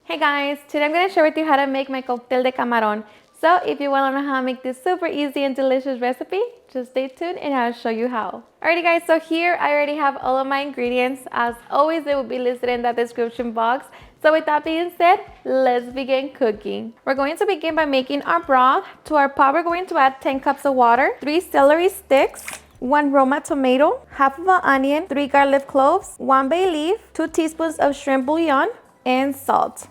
Hey guys, today I'm going to share with you how to make my cóctel de camarón. So if you want to know how to make this super easy and delicious recipe, just stay tuned and I'll show you how. Alrighty guys, so here I already have all of my ingredients. As always, they will be listed in the description box. So with that being said, let's begin cooking. We're going to begin by making our broth. To our pot, we're going to add 10 cups of water, 3 celery sticks, 1 Roma tomato, half of an onion, 3 garlic cloves, 1 bay leaf, 2 teaspoons of shrimp bouillon, and salt.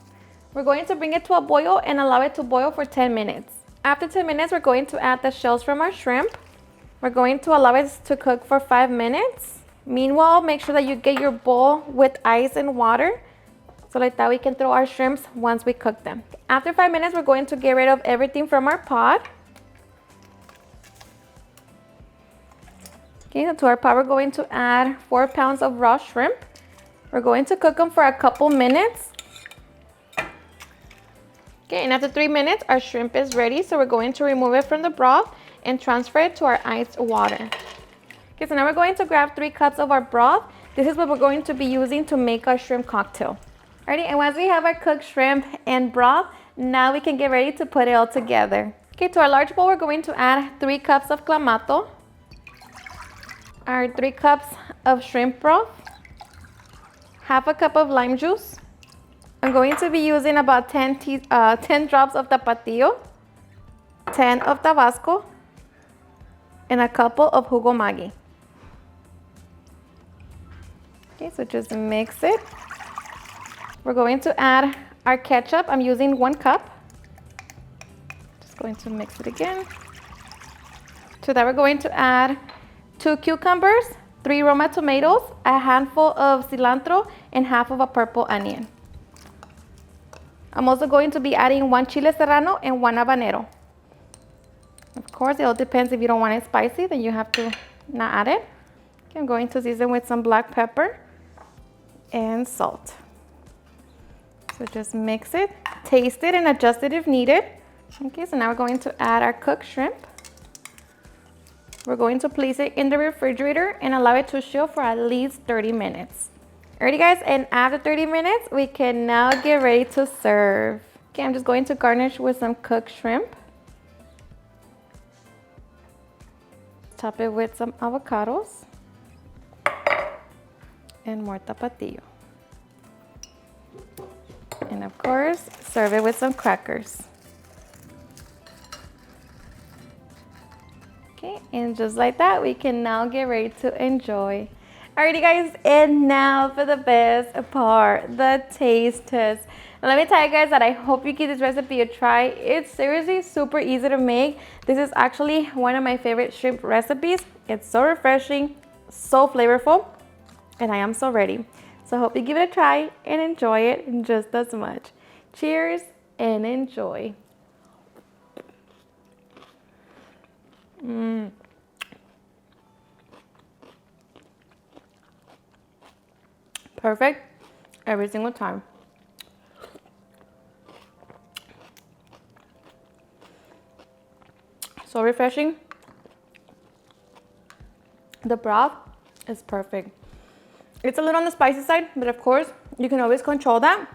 We're going to bring it to a boil and allow it to boil for 10 minutes. After 10 minutes, we're going to add the shells from our shrimp. We're going to allow it to cook for 5 minutes. Meanwhile, make sure that you get your bowl with ice and water, so like that we can throw our shrimps once we cook them. After 5 minutes, we're going to get rid of everything from our pot. Okay, so to our pot, we're going to add 4 pounds of raw shrimp. We're going to cook them for a couple minutes. Okay, and after 3 minutes, our shrimp is ready, so we're going to remove it from the broth and transfer it to our iced water. Okay, so now we're going to grab 3 cups of our broth. This is what we're going to be using to make our shrimp cocktail. Alrighty, and once we have our cooked shrimp and broth, now we can get ready to put it all together. Okay, to our large bowl, we're going to add 3 cups of Clamato, our 3 cups of shrimp broth, half a cup of lime juice. I'm going to be using about 10 drops of tamaptio, 10 of Tabasco, and a couple of jugo Maggi. Okay, so just mix it. We're going to add our ketchup. I'm using 1 cup. Just going to mix it again. To that, we're going to add 2 cucumbers, 3 Roma tomatoes, a handful of cilantro, and half of a purple onion. I'm also going to be adding 1 chile serrano and 1 habanero. Of course, it all depends. If you don't want it spicy, then you have to not add it. Okay, I'm going to season with some black pepper and salt. So just mix it, taste it, and adjust it if needed. Okay, so now we're going to add our cooked shrimp. We're going to place it in the refrigerator and allow it to chill for at least 30 minutes. Alrighty guys, and after 30 minutes, we can now get ready to serve. Okay, I'm just going to garnish with some cooked shrimp. Top it with some avocados and more tapatio. And of course, serve it with some crackers. Okay, and just like that, we can now get ready to enjoy. Alrighty guys, and now for the best part, the taste test. Now let me tell you guys that I hope you give this recipe a try. It's seriously super easy to make. This is actually one of my favorite shrimp recipes. It's so refreshing, so flavorful, and I am so ready. So I hope you give it a try and enjoy it just as much. Cheers and enjoy. Perfect every single time. So refreshing. The broth is perfect. It's a little on the spicy side, but of course you can always control that.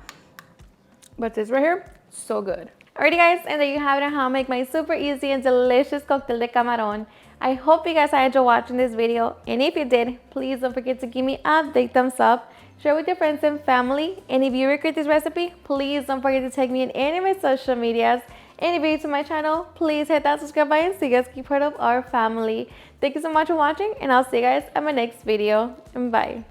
But this right here, so good. Alrighty guys, and there you have it on how to make my super easy and delicious cóctel de camarón. I hope you guys enjoyed watching this video, and if you did, please don't forget to give me a big thumbs up, share with your friends and family, and if you recreate this recipe, please don't forget to tag me in any of my social medias. And if you're new to my channel, please hit that subscribe button so you guys keep part of our family. Thank you so much for watching, and I'll see you guys at my next video. Bye.